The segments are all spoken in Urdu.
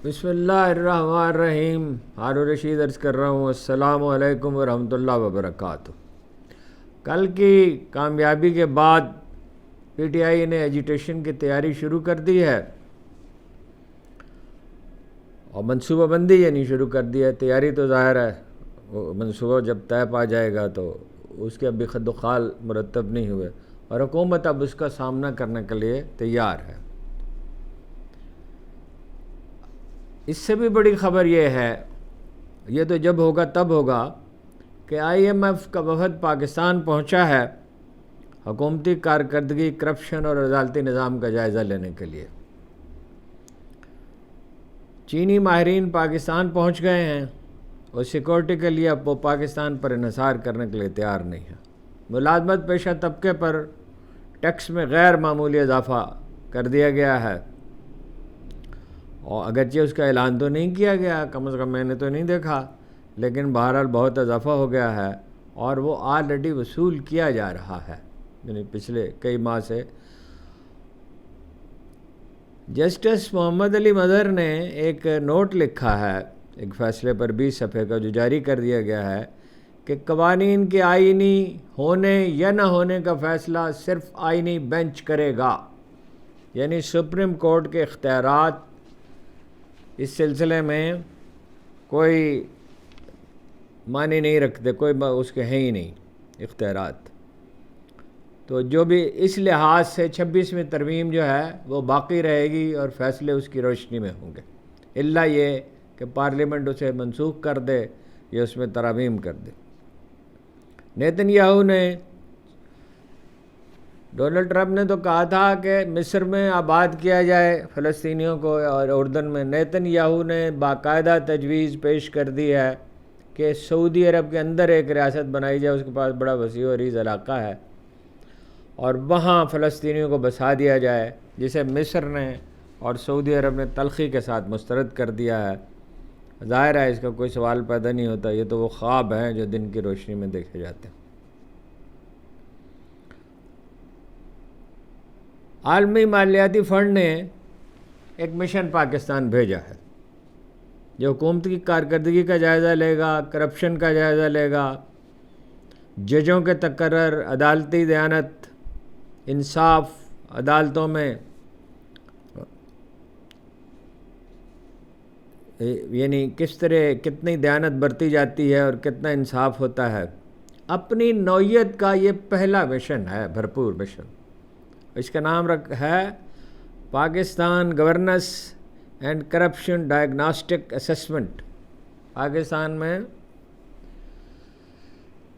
بسم اللہ الرحمن الرحیم. ہارون رشید عرض کر رہا ہوں. السلام علیکم ورحمۃ اللہ وبرکاتہ. کل کی کامیابی کے بعد پی ٹی آئی نے ایجیٹیشن کی تیاری شروع کر دی ہے اور منصوبہ بندی یعنی شروع کر دی ہے. تیاری تو ظاہر ہے، وہ منصوبہ جب طے پا جائے گا تو اس کے ابھی خد و خال مرتب نہیں ہوئے اور حکومت اب اس کا سامنا کرنے کے لیے تیار ہے. اس سے بھی بڑی خبر یہ ہے، یہ تو جب ہوگا تب ہوگا، کہ آئی ایم ایف کا وفد پاکستان پہنچا ہے حکومتی کارکردگی، کرپشن اور عدالتی نظام کا جائزہ لینے کے لیے. چینی ماہرین پاکستان پہنچ گئے ہیں اور سیکورٹی کے لیے اب وہ پاکستان پر انحصار کرنے کے لیے تیار نہیں ہے. ملازمت پیشہ طبقے پر ٹیکس میں غیر معمولی اضافہ کر دیا گیا ہے، اور اگرچہ اس کا اعلان تو نہیں کیا گیا، کم از کم میں نے تو نہیں دیکھا، لیکن بہرحال بہت اضافہ ہو گیا ہے اور وہ آلریڈی وصول کیا جا رہا ہے، یعنی پچھلے کئی ماہ سے. جسٹس محمد علی مظہر نے ایک نوٹ لکھا ہے ایک فیصلے پر 20 صفحے کا، جو جاری کر دیا گیا ہے، کہ قوانین کے آئینی ہونے یا نہ ہونے کا فیصلہ صرف آئینی بینچ کرے گا. یعنی سپریم کورٹ کے اختیارات اس سلسلے میں کوئی معنی نہیں رکھتے، کوئی اس کے ہیں ہی نہیں اختیارات. تو جو بھی اس لحاظ سے 26ویں ترمیم جو ہے وہ باقی رہے گی اور فیصلے اس کی روشنی میں ہوں گے، الا یہ کہ پارلیمنٹ اسے منسوخ کر دے یا اس میں ترامیم کر دے. نیتن یاہو نے، ڈونلڈ ٹرمپ نے تو کہا تھا کہ مصر میں آباد کیا جائے فلسطینیوں کو اور اردن میں. نیتن یاہو نے باقاعدہ تجویز پیش کر دی ہے کہ سعودی عرب کے اندر ایک ریاست بنائی جائے، اس کے پاس بڑا وسیع و عریض علاقہ ہے، اور وہاں فلسطینیوں کو بسا دیا جائے، جسے مصر نے اور سعودی عرب نے تلخی کے ساتھ مسترد کر دیا ہے. ظاہر ہے اس کا کوئی سوال پیدا نہیں ہوتا، یہ تو وہ خواب ہیں جو دن کی روشنی میں دیکھے جاتے ہیں. عالمی مالیاتی فنڈ نے ایک مشن پاکستان بھیجا ہے جو حکومت کی کارکردگی کا جائزہ لے گا، کرپشن کا جائزہ لے گا، ججوں کے تقرر، عدالتی دیانت، انصاف عدالتوں میں، یعنی کس طرح کتنی دیانت برتی جاتی ہے اور کتنا انصاف ہوتا ہے. اپنی نوعیت کا یہ پہلا مشن ہے، بھرپور مشن. اس کا نام ہے Pakistan governance and corruption diagnostic assessment. Pakistan میں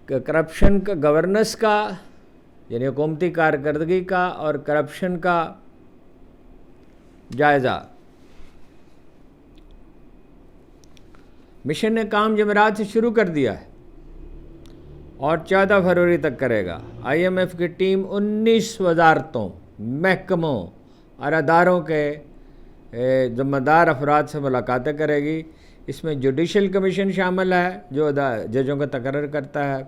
کرپشن کا، گورننس کا یعنی حکومتی کارکردگی کا، اور کرپشن کا جائزہ. مشن نے کام جمعرات سے شروع کر دیا ہے اور 14 فروری تک کرے گا. آئی ایم ایف کی ٹیم 19 وزارتوں، محکموں اور اداروں کے ذمہ دار افراد سے ملاقاتیں کرے گی. اس میں جوڈیشل کمیشن شامل ہے جو ججوں کا تقرر کرتا ہے،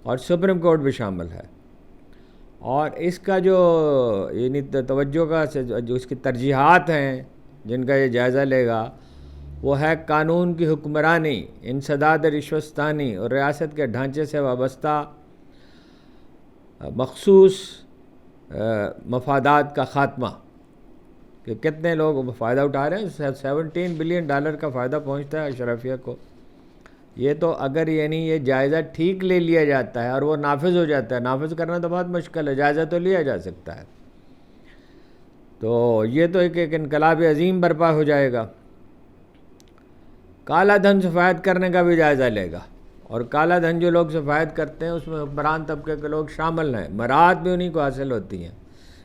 اور سپریم کورٹ بھی شامل ہے. اور اس کا جو یعنی توجہ کا جو اس کی ترجیحات ہیں جن کا یہ جائزہ لے گا، وہ ہے قانون کی حکمرانی، انسداد رشوت ستانی اور ریاست کے ڈھانچے سے وابستہ مخصوص مفادات کا خاتمہ. کہ کتنے لوگ فائدہ اٹھا رہے ہیں، $17 بلین کا فائدہ پہنچتا ہے اشرافیہ کو. یہ تو اگر یعنی یہ جائزہ ٹھیک لے لیا جاتا ہے اور وہ نافذ ہو جاتا ہے، نافذ کرنا تو بہت مشکل ہے، جائزہ تو لیا جا سکتا ہے، تو یہ تو ایک انقلاب عظیم برپا ہو جائے گا. کالا دھن سفید کرنے کا بھی جائزہ لے گا، اور کالا دھن جو لوگ سفید کرتے ہیں اس میں حکمران طبقے کے لوگ شامل ہیں. مراعات بھی انہی کو حاصل ہوتی ہیں،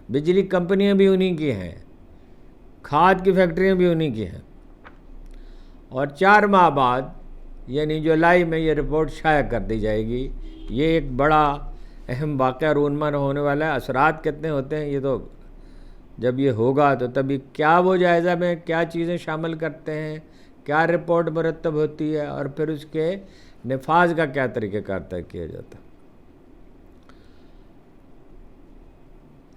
بجلی کمپنیاں بھی انہی کی ہیں، کھاد کی فیکٹریاں بھی انہی کی ہیں. اور 4 ماہ بعد یعنی جولائی میں یہ رپورٹ شائع کر دی جائے گی. یہ ایک بڑا اہم واقعہ رونما ہونے والا ہے. اثرات کتنے ہوتے ہیں یہ تو جب یہ ہوگا تو تبھی کیا وہ جائزہ میں کیا چیزیں شامل کرتے ہیں، کیا رپورٹ مرتب ہوتی ہے، اور پھر اس کے نفاذ کا کیا طریقہ کار طے کیا جاتا ہے.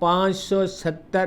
570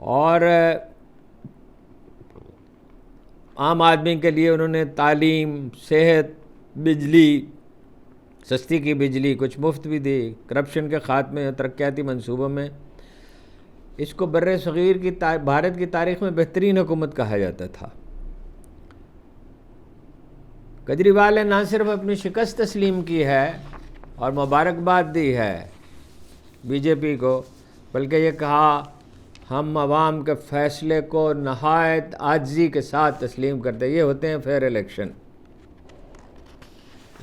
اور عام آدمی کے لیے انہوں نے تعلیم، صحت، بجلی، سستی کی بجلی، کچھ مفت بھی دی، کرپشن کے خاتمے اور ترقیاتی منصوبوں میں اس کو بر صغیر کی بھارت کی تاریخ میں بہترین حکومت کہا جاتا تھا۔ کیجریوال نے نہ صرف اپنی شکست تسلیم کی ہے اور مبارکباد دی ہے بی جے پی کو، بلکہ یہ کہا ہم عوام کے فیصلے کو نہایت عاجزی کے ساتھ تسلیم کرتے، یہ ہوتے ہیں فیئر الیکشن۔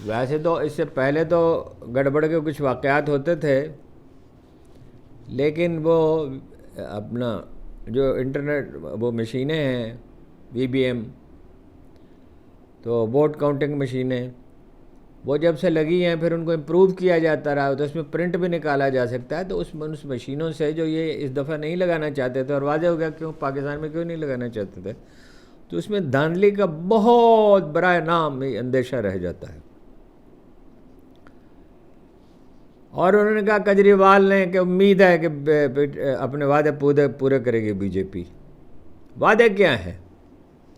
ویسے تو اس سے پہلے تو گڑبڑ کے کچھ واقعات ہوتے تھے، لیکن وہ اپنا جو انٹرنیٹ وہ مشینیں ہیں وی بی ایم، تو ووٹ کاؤنٹنگ مشینیں، وہ جب سے لگی ہیں پھر ان کو امپروو کیا جاتا رہا، تو اس میں پرنٹ بھی نکالا جا سکتا ہے، تو اس مشینوں سے جو یہ اس دفعہ نہیں لگانا چاہتے تھے، اور واضح ہو گیا کیوں پاکستان میں کیوں نہیں لگانا چاہتے تھے، تو اس میں دھاندلی کا بہت برائے نام اندیشہ رہ جاتا ہے۔ اور انہوں نے کہا کیجریوال نے کہ امید ہے کہ اپنے وعدے پورے کرے گی بی جے پی۔ وعدے کیا ہیں؟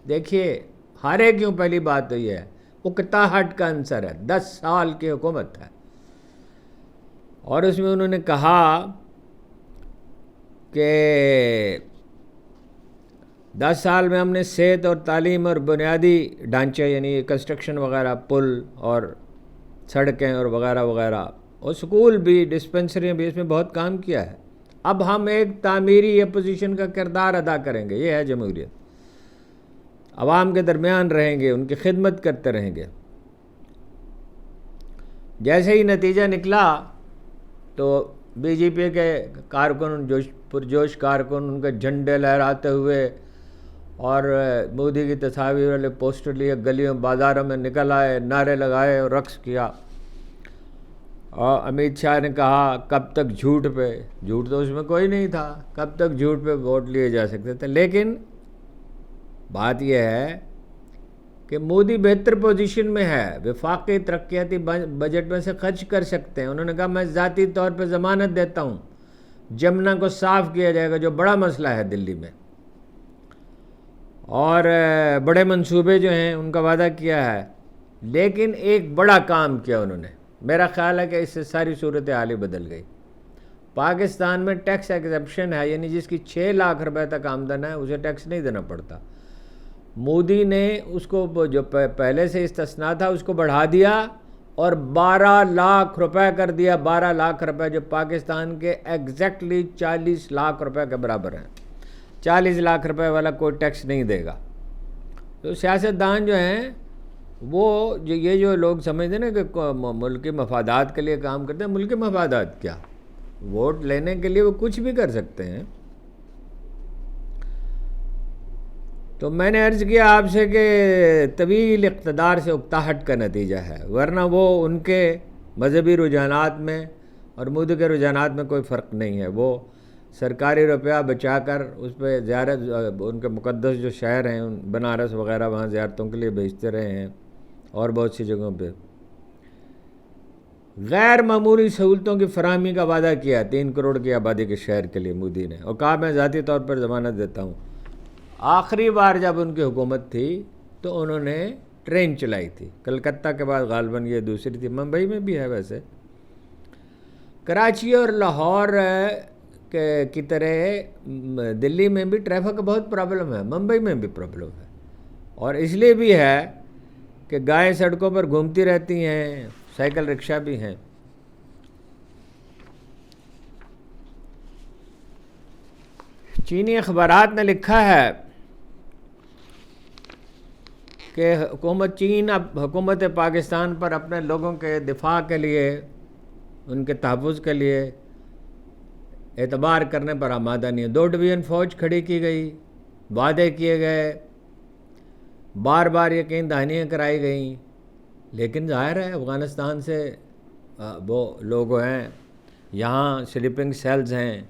دیکھیے، ہارے کیوں؟ پہلی بات تو یہ ہے اکتاہٹ کا عنصر ہے، 10 سال کی حکومت ہے، اور اس میں انہوں نے کہا کہ 10 سال میں ہم نے صحت اور تعلیم اور بنیادی ڈھانچے یعنی کنسٹرکشن وغیرہ، پل اور سڑکیں اور وغیرہ وغیرہ، اور سکول بھی، ڈسپنسریاں بھی، اس میں بہت کام کیا ہے۔ اب ہم ایک تعمیری اپوزیشن کا کردار ادا کریں گے، یہ ہے جمہوریت۔ عوام کے درمیان رہیں گے، ان کی خدمت کرتے رہیں گے۔ جیسے ہی نتیجہ نکلا تو بی جے پی کے کارکن، پرجوش کارکن، ان کے جھنڈے لہراتے ہوئے اور مودی کی تصاویر والے پوسٹر لیے گلیوں بازاروں میں نکل آئے، نعرے لگائے اور رقص کیا۔ اور امیت شاہ نے کہا کب تک جھوٹ تو اس میں کوئی نہیں تھا، کب تک جھوٹ پہ ووٹ لیے جا سکتے تھے۔ لیکن بات یہ ہے کہ مودی بہتر پوزیشن میں ہے، وفاقی ترقیاتی بجٹ میں سے خرچ کر سکتے ہیں۔ انہوں نے کہا میں ذاتی طور پہ ضمانت دیتا ہوں جمنا کو صاف کیا جائے گا، جو بڑا مسئلہ ہے دلی میں، اور بڑے منصوبے جو ہیں ان کا وعدہ کیا ہے۔ لیکن ایک بڑا کام کیا انہوں نے، میرا خیال ہے کہ اس سے ساری صورتحال ہی بدل گئی۔ پاکستان میں ٹیکس ایگزیپشن ہے، یعنی جس کی 6 لاکھ روپے تک آمدن ہے اسے ٹیکس نہیں دینا پڑتا۔ مودی نے اس کو جو پہلے سے استثناء تھا اس کو بڑھا دیا اور 12 لاکھ روپے کر دیا، 12 لاکھ روپے، جو پاکستان کے ایگزیکٹلی 40 لاکھ روپے کے برابر ہیں۔ 40 لاکھ روپے والا کوئی ٹیکس نہیں دے گا۔ تو سیاستدان جو ہیں وہ یہ جو لوگ سمجھتے ہیں نا کہ ملکی مفادات کے لیے کام کرتے ہیں، ملکی مفادات کیا، ووٹ لینے کے لیے وہ کچھ بھی کر سکتے ہیں۔ تو میں نے عرض کیا آپ سے کہ طویل اقتدار سے اکتاہٹ کا نتیجہ ہے، ورنہ وہ ان کے مذہبی رجحانات میں اور مودی کے رجحانات میں کوئی فرق نہیں ہے۔ وہ سرکاری روپیہ بچا کر اس پہ زیارت، ان کے مقدس جو شہر ہیں بنارس وغیرہ، وہاں زیارتوں کے لیے بھیجتے رہے ہیں، اور بہت سی جگہوں پہ غیر معمولی سہولتوں کی فراہمی کا وعدہ کیا 3 کروڑ کی آبادی کے شہر کے لیے مودی نے، اور کہا میں ذاتی طور پر ضمانت دیتا ہوں۔ آخری بار جب ان کی حکومت تھی تو انہوں نے ٹرین چلائی تھی، کلکتہ کے بعد غالباً یہ دوسری تھی، ممبئی میں بھی ہے ویسے۔ کراچی اور لاہور کی طرح دلی میں بھی ٹریفک کا بہت پرابلم ہے، ممبئی میں بھی پرابلم ہے، اور اس لیے بھی ہے کہ گائیں سڑکوں پر گھومتی رہتی ہیں، سائیکل رکشہ بھی ہیں۔ چینی اخبارات نے لکھا ہے کہ چین اب حکومت پاکستان پر اپنے لوگوں کے دفاع کے لیے، ان کے تحفظ کے لیے اعتبار کرنے پر آمادہ نہیں ہے۔ 2 ڈویژن فوج کھڑی کی گئی، وعدے کیے گئے، بار بار یقین دہانیاں کرائی گئیں، لیکن ظاہر ہے افغانستان سے وہ لوگ ہیں، یہاں سلیپنگ سیلز ہیں۔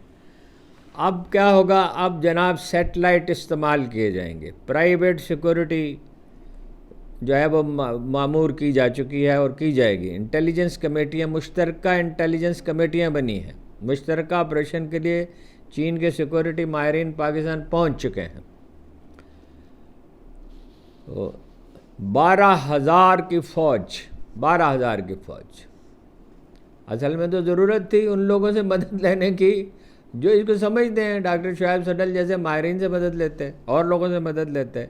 اب کیا ہوگا؟ اب جناب سیٹلائٹ استعمال کیے جائیں گے، پرائیویٹ سیکورٹی جو ہے وہ معمور کی جا چکی ہے اور کی جائے گی۔ انٹیلیجنس کمیٹیاں، مشترکہ انٹیلیجنس کمیٹیاں بنی ہیں، مشترکہ آپریشن کے لیے چین کے سیکورٹی ماہرین پاکستان پہنچ چکے ہیں. 12,000 کی فوج. اصل میں تو ضرورت تھی ان لوگوں سے مدد لینے کی جو اس کو سمجھتے ہیں. ڈاکٹر شعیب صدل جیسے ماہرین سے مدد لیتے, اور لوگوں سے مدد لیتے.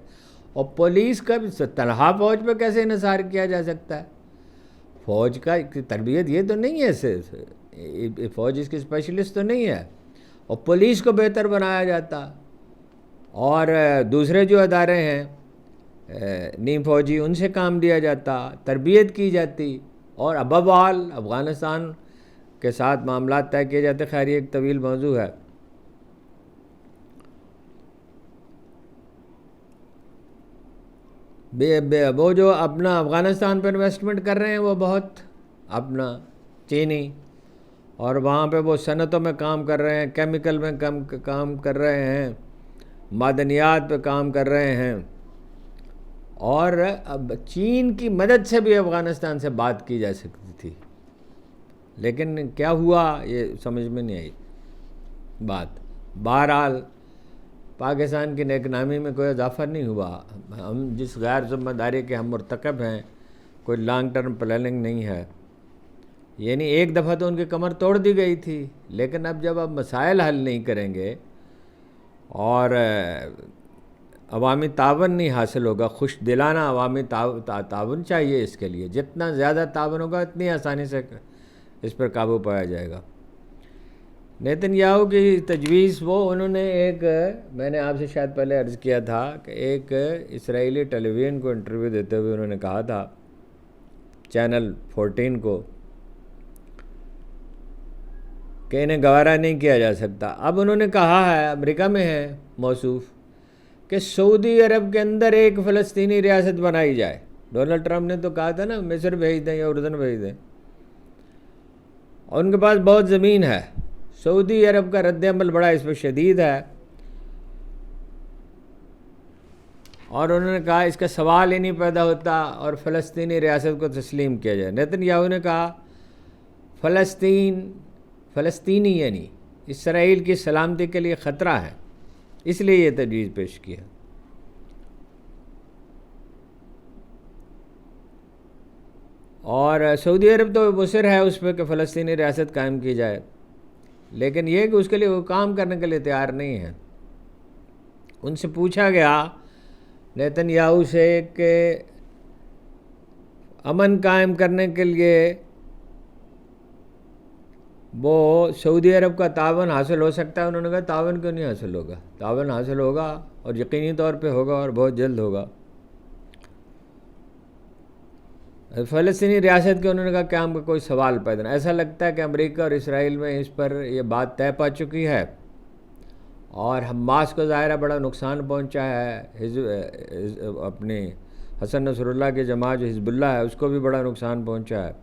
اور پولیس کا بھی تنہا فوج پہ کیسے انحصار کیا جا سکتا ہے؟ فوج کا تربیت یہ تو نہیں ہے, فوج اس کی اسپیشلسٹ تو نہیں ہے. اور پولیس کو بہتر بنایا جاتا, اور دوسرے جو ادارے ہیں نیم فوجی ان سے کام لیا جاتا, تربیت کی جاتی, اور ابوال افغانستان کے ساتھ معاملات طے کیے جاتے. خیر یہ ایک طویل موضوع ہے. وہ جو اپنا افغانستان پہ انویسٹمنٹ کر رہے ہیں وہ بہت اپنا چینی, اور وہاں پہ وہ صنعتوں میں کام کر رہے ہیں, کیمیکل میں کام کر رہے ہیں, معدنیات پہ کام کر رہے ہیں. اور اب چین کی مدد سے بھی افغانستان سے بات کی جا سکتی تھی, لیکن کیا ہوا یہ سمجھ میں نہیں آئی بات. بہرحال پاکستان کی نیک نامی میں کوئی اضافہ نہیں ہوا. ہم جس غیر ذمہ داری کے ہم مرتکب ہیں, کوئی لانگ ٹرم پلاننگ نہیں ہے. یعنی ایک دفعہ تو ان کی کمر توڑ دی گئی تھی, لیکن اب جب آپ مسائل حل نہیں کریں گے اور عوامی تعاون نہیں حاصل ہوگا, خوش دلانہ عوامی تعاون چاہیے اس کے لیے. جتنا زیادہ تعاون ہوگا اتنی آسانی سے اس پر قابو پایا جائے گا. نیتن یاہو کی تجویز انہوں نے ایک, میں نے آپ سے شاید پہلے عرض کیا تھا کہ ایک اسرائیلی ٹیلی ویژن کو انٹرویو دیتے ہوئے انہوں نے کہا تھا, چینل 14 کو, کہ انہیں گوارا نہیں کیا جا سکتا. اب انہوں نے کہا ہے, امریکہ میں ہے موصوف, کہ سعودی عرب کے اندر ایک فلسطینی ریاست بنائی جائے. ڈونلڈ ٹرمپ نے تو کہا تھا نا مصر بھیج دیں یا اردن بھیج دیں, اور ان کے پاس بہت زمین ہے. سعودی عرب کا رد عمل بڑا اس پہ شدید ہے, اور انہوں نے کہا اس کا سوال ہی نہیں پیدا ہوتا اور فلسطینی ریاست کو تسلیم کیا جائے. نیتن یاہو نے کہا فلسطینی یعنی اسرائیل کی سلامتی کے لیے خطرہ ہے, اس لیے یہ تجویز پیش کیا. اور سعودی عرب تو مصر ہے اس پہ کہ فلسطینی ریاست قائم کی جائے, لیکن یہ کہ اس کے لیے وہ کام کرنے کے لیے تیار نہیں ہے. ان سے پوچھا گیا نیتن یاہو سے کہ امن قائم کرنے کے لیے وہ سعودی عرب کا تعاون حاصل ہو سکتا ہے. انہوں نے کہا تعاون کیوں نہیں حاصل ہوگا, تعاون حاصل ہوگا اور یقینی طور پہ ہوگا اور بہت جلد ہوگا. فلسطینی ریاست کے انہوں نے کہا قیام کا کوئی سوال پیدا نہیں. ایسا لگتا ہے کہ امریکہ اور اسرائیل میں اس پر یہ بات طے پا چکی ہے, اور حماس کو ظاہرہ بڑا نقصان پہنچا ہے. اپنے حسن نصر اللہ کی جماعت جو حزب اللہ ہے اس کو بھی بڑا نقصان پہنچا ہے.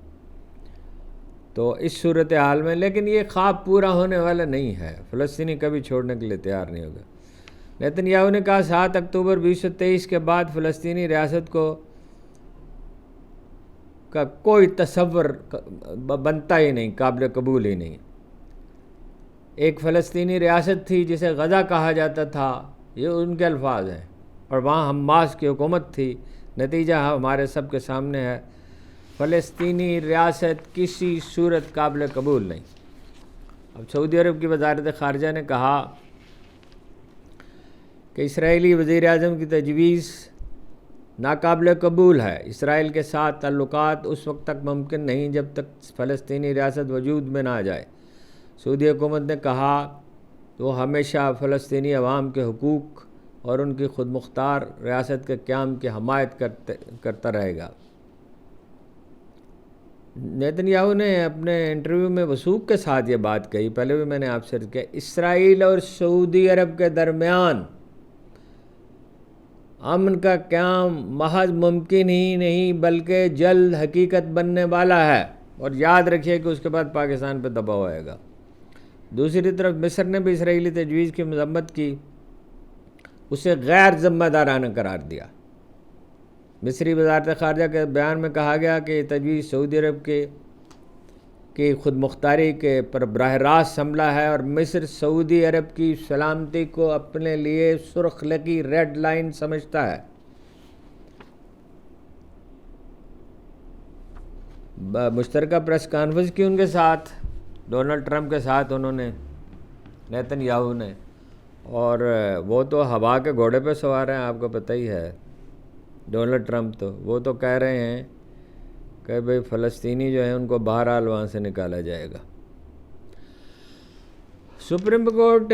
تو اس صورتحال میں, لیکن یہ خواب پورا ہونے والا نہیں ہے, فلسطینی کبھی چھوڑنے کے لیے تیار نہیں ہوگا. نیتن یاہو نے کہا 7 اکتوبر 2023 کے بعد فلسطینی ریاست کا کوئی تصور بنتا ہی نہیں, قابل قبول ہی نہیں. ایک فلسطینی ریاست تھی جسے غزہ کہا جاتا تھا, یہ ان کے الفاظ ہیں, اور وہاں حماس کی حکومت تھی. نتیجہ ہمارے سب کے سامنے ہے, فلسطینی ریاست کسی صورت قابل قبول نہیں. اب سعودی عرب کی وزارت خارجہ نے کہا کہ اسرائیلی وزیر اعظم کی تجویز ناقابل قبول ہے. اسرائیل کے ساتھ تعلقات اس وقت تک ممکن نہیں جب تک فلسطینی ریاست وجود میں نہ آ جائے. سعودی حکومت نے کہا وہ ہمیشہ فلسطینی عوام کے حقوق اور ان کی خود مختار ریاست کے قیام کی حمایت کرتا رہے گا. نیتن یاہو نے اپنے انٹرویو میں وثوق کے ساتھ یہ بات کہی, پہلے بھی میں نے آپ سے عرض کیا, اسرائیل اور سعودی عرب کے درمیان امن کا قیام محض ممکن ہی نہیں بلکہ جلد حقیقت بننے والا ہے, اور یاد رکھیے کہ اس کے بعد پاکستان پہ دباؤ آئے گا. دوسری طرف مصر نے بھی اسرائیلی تجویز کی مذمت کی, اسے غیر ذمہ دارانہ قرار دیا. مصری وزارت خارجہ کے بیان میں کہا گیا کہ یہ تجویز سعودی عرب کے کی خود مختاری کے پر براہ راست حملہ ہے اور مصر سعودی عرب کی سلامتی کو اپنے لیے سرخ لکی ریڈ لائن سمجھتا ہے۔ مشترکہ پریس کانفرنس کی ان کے ساتھ، ڈونلڈ ٹرمپ کے ساتھ انہوں نے، نیتن یاہو نے، اور وہ تو ہوا کے گھوڑے پہ سوار ہیں، آپ کو پتہ ہی ہے ڈونلڈ ٹرمپ، تو وہ تو کہہ رہے ہیں کہ بھئی فلسطینی جو ہیں ان کو بہرحال وہاں سے نکالا جائے گا۔ سپریم کورٹ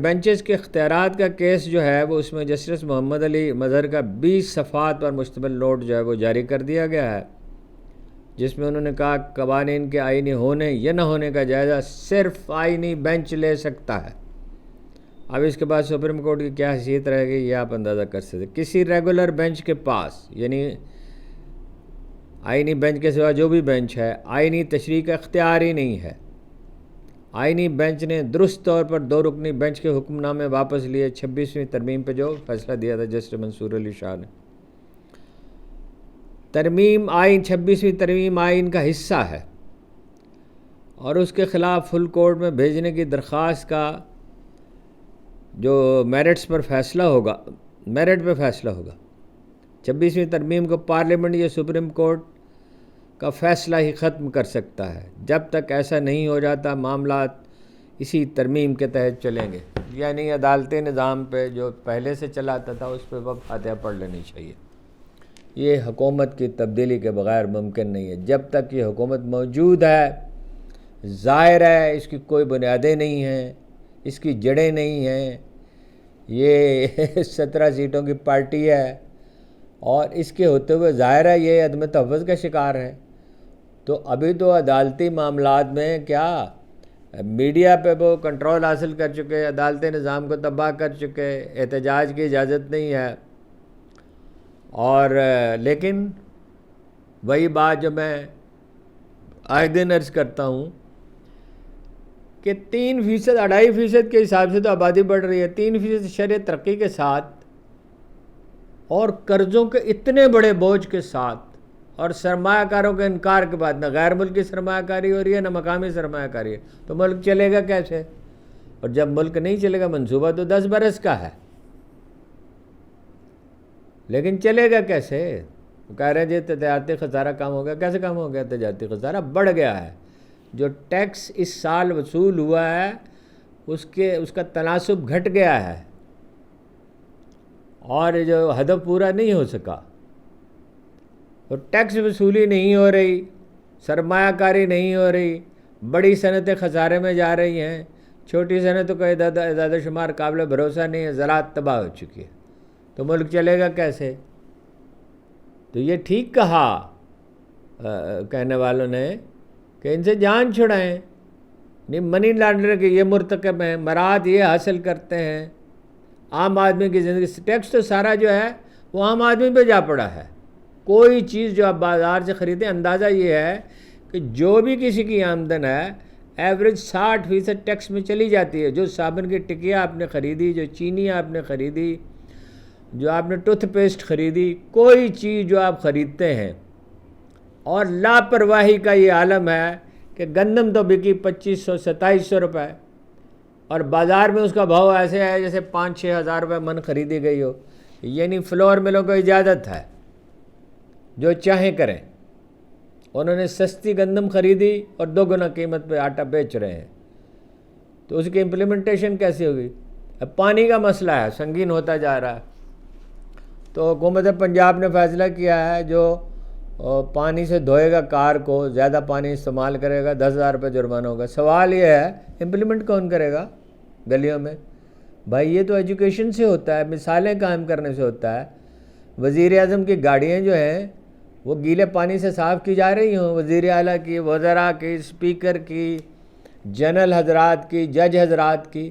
بینچز کے اختیارات کا کیس جو ہے وہ اس میں جسٹس محمد علی مظہر کا 20 صفحات پر مشتمل نوٹ جو ہے وہ جاری کر دیا گیا ہے، جس میں انہوں نے کہا قوانین کے آئینی ہونے یا نہ ہونے کا جائزہ صرف آئینی بینچ لے سکتا ہے۔ اب اس کے بعد سپریم کورٹ کی کیا حیثیت رہے گی یہ آپ اندازہ کر سکتے۔ کسی ریگولر بینچ کے پاس، یعنی آئینی بینچ کے سوا جو بھی بینچ ہے، آئینی تشریح کا اختیار ہی نہیں ہے۔ آئینی بینچ نے درست طور پر 2 رکنی بینچ کے حکم نامے واپس لیے 26ویں ترمیم پہ جو فیصلہ دیا تھا جسٹس منصور علی شاہ نے۔ ترمیم آئین 26ویں ترمیم آئین کا حصہ ہے اور اس کے خلاف فل کورٹ میں بھیجنے کی درخواست کا جو میرٹس پر فیصلہ ہوگا، میرٹ پہ فیصلہ ہوگا۔ 26ویں ترمیم کو پارلیمنٹ یا سپریم کورٹ کا فیصلہ ہی ختم کر سکتا ہے۔ جب تک ایسا نہیں ہو جاتا معاملات اسی ترمیم کے تحت چلیں گے، یعنی عدالتی نظام پہ جو پہلے سے چلاتا تھا اس پہ وقت فاتحہ پڑھ لینی چاہیے۔ یہ حکومت کی تبدیلی کے بغیر ممکن نہیں ہے۔ جب تک یہ حکومت موجود ہے، ظاہر ہے اس کی کوئی بنیادیں نہیں ہیں، اس کی جڑیں نہیں ہیں، یہ 17 سیٹوں کی پارٹی ہے اور اس کے ہوتے ہوئے ظاہر ہے یہ عدم تحفظ کا شکار ہے۔ تو ابھی تو عدالتی معاملات میں کیا میڈیا پہ وہ کنٹرول حاصل کر چکے، عدالتی نظام کو تباہ کر چکے، احتجاج کی اجازت نہیں ہے۔ اور لیکن وہی بات جو میں آئے دن عرض کرتا ہوں کہ 3%، 2.5% کے حساب سے تو آبادی بڑھ رہی ہے، 3% شرح ترقی کے ساتھ اور قرضوں کے اتنے بڑے بوجھ کے ساتھ اور سرمایہ کاروں کے انکار کے بعد، نہ غیر ملکی سرمایہ کاری ہو رہی ہے نہ مقامی سرمایہ کاری ہے، تو ملک چلے گا کیسے؟ اور جب ملک نہیں چلے گا، منصوبہ تو 10 برس کا ہے لیکن چلے گا کیسے؟ وہ کہہ رہے ہیں جی تجارتی خسارہ کم ہو گیا۔ کیسے کم ہو گیا؟ تجارتی خسارہ بڑھ گیا ہے۔ جو ٹیکس اس سال وصول ہوا ہے اس کا تناسب گھٹ گیا ہے اور جو ہدف پورا نہیں ہو سکا۔ تو ٹیکس وصولی نہیں ہو رہی، سرمایہ کاری نہیں ہو رہی، بڑی صنعتیں خسارے میں جا رہی ہیں، چھوٹی صنعتوں کا اعداد و شمار قابل بھروسہ نہیں ہے، زراعت تباہ ہو چکی ہے، تو ملک چلے گا کیسے؟ تو یہ ٹھیک کہا کہنے والوں نے کہ ان سے جان چھڑائیں، نہیں منی لانڈرنگ کے یہ مرتکب ہیں، مراد یہ حاصل کرتے ہیں عام آدمی کی زندگی۔ ٹیکس تو سارا جو ہے وہ عام آدمی پہ جا پڑا ہے۔ کوئی چیز جو آپ بازار سے خریدیں، اندازہ یہ ہے کہ جو بھی کسی کی آمدن ہے ایوریج 60% ٹیکس میں چلی جاتی ہے۔ جو صابن کی ٹکیا آپ نے خریدی، جو چینی آپ نے خریدی، جو آپ نے ٹوتھ پیسٹ خریدی، کوئی چیز جو آپ خریدتے ہیں، اور لاپرواہی کا یہ عالم ہے کہ گندم تو بکی 2500-2700 روپے اور بازار میں اس کا بھاؤ ایسے ہے جیسے 5-6 ہزار روپے من خریدی گئی ہو۔ یعنی فلور ملوں کو اجازت ہے جو چاہیں کریں، انہوں نے سستی گندم خریدی اور 2 گنا قیمت پہ آٹا بیچ رہے ہیں، تو اس کی امپلیمنٹیشن کیسی ہوگی؟ اب پانی کا مسئلہ ہے، سنگین ہوتا جا رہا ہے، تو حکومت پنجاب نے فیصلہ کیا ہے جو پانی سے دھوئے گا کار کو، زیادہ پانی استعمال کرے گا 10,000 روپے جرمانہ ہوگا۔ سوال یہ ہے امپلیمنٹ کون کرے گا گلیوں میں؟ بھائی یہ تو ایجوکیشن سے ہوتا ہے، مثالیں قائم کرنے سے ہوتا ہے۔ وزیر اعظم کی گاڑیاں جو ہیں وہ گیلے پانی سے صاف کی جا رہی ہوں، وزیر اعلیٰ کی، وزراء کی، اسپیکر کی، جنرل حضرات کی، جج حضرات کی،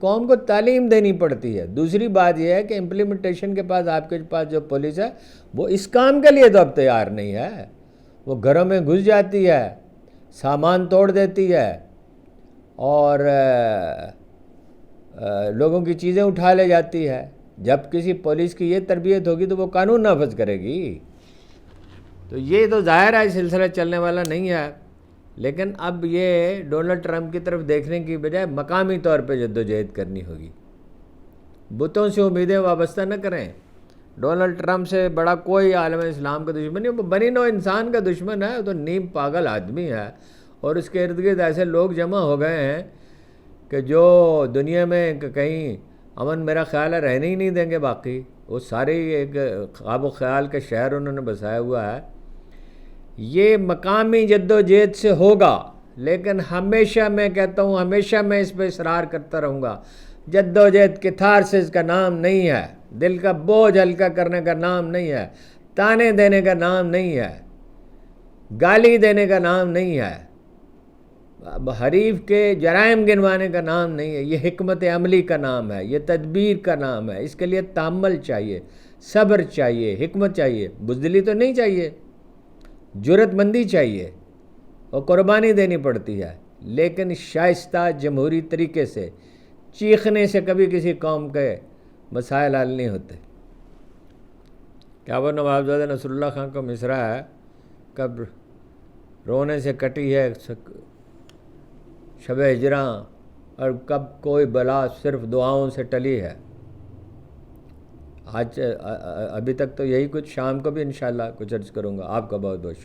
قوم کو تعلیم دینی پڑتی ہے۔ دوسری بات یہ ہے کہ امپلیمنٹیشن کے پاس آپ کے پاس جو پولیس ہے وہ اس کام کے لیے تو اب تیار نہیں ہے، وہ گھروں میں گھس جاتی ہے، سامان توڑ دیتی ہے اور لوگوں کی چیزیں اٹھا لے جاتی ہے۔ جب کسی پولیس کی یہ تربیت ہوگی تو وہ قانون نافذ کرے گی۔ تو یہ تو ظاہر ہے سلسلہ چلنے والا نہیں ہے۔ لیکن اب یہ ڈونلڈ ٹرمپ کی طرف دیکھنے کی بجائے مقامی طور پہ جدوجہد کرنی ہوگی. بتوں سے امیدیں وابستہ نہ کریں. ڈونلڈ ٹرمپ سے بڑا کوئی عالم اسلام کا دشمن نہیں، وہ بنی نوع انسان کا دشمن ہے، وہ تو نیم پاگل آدمی ہے، اور اس کے ارد گرد ایسے لوگ جمع ہو گئے ہیں کہ جو دنیا میں کہیں امن میرا خیال ہے رہنے ہی نہیں دیں گے. باقی وہ سارے ایک خواب و خیال کا شہر انہوں نے بسایا ہوا ہے. یہ مقامی جد و جہد سے ہوگا، لیکن ہمیشہ میں کہتا ہوں، ہمیشہ میں اس پہ اصرار کرتا رہوں گا، جد و جہد کیتھارسس کا نام نہیں ہے، دل کا بوجھ ہلکا کرنے کا نام نہیں ہے، تانے دینے کا نام نہیں ہے، گالی دینے کا نام نہیں ہے، حریف کے جرائم گنوانے کا نام نہیں ہے. یہ حکمت عملی کا نام ہے، یہ تدبیر کا نام ہے. اس کے لیے تحمل چاہیے، صبر چاہیے، حکمت چاہیے، بزدلی تو نہیں چاہیے، جرأت مندی چاہیے اور قربانی دینی پڑتی ہے، لیکن شائستہ جمہوری طریقے سے. چیخنے سے کبھی کسی قوم کے مسائل حل نہیں ہوتے. کیا وہ نوابزادہ نصر اللہ خان کا مصرع ہے، کب رونے سے کٹی ہے شب ہجراں اور کب کوئی بلا صرف دعاؤں سے ٹلی ہے. آج ابھی تک تو یہی کچھ، شام کو بھی انشاءاللہ کچھ عرض کروں گا. آپ کا بہت بہت شکریہ.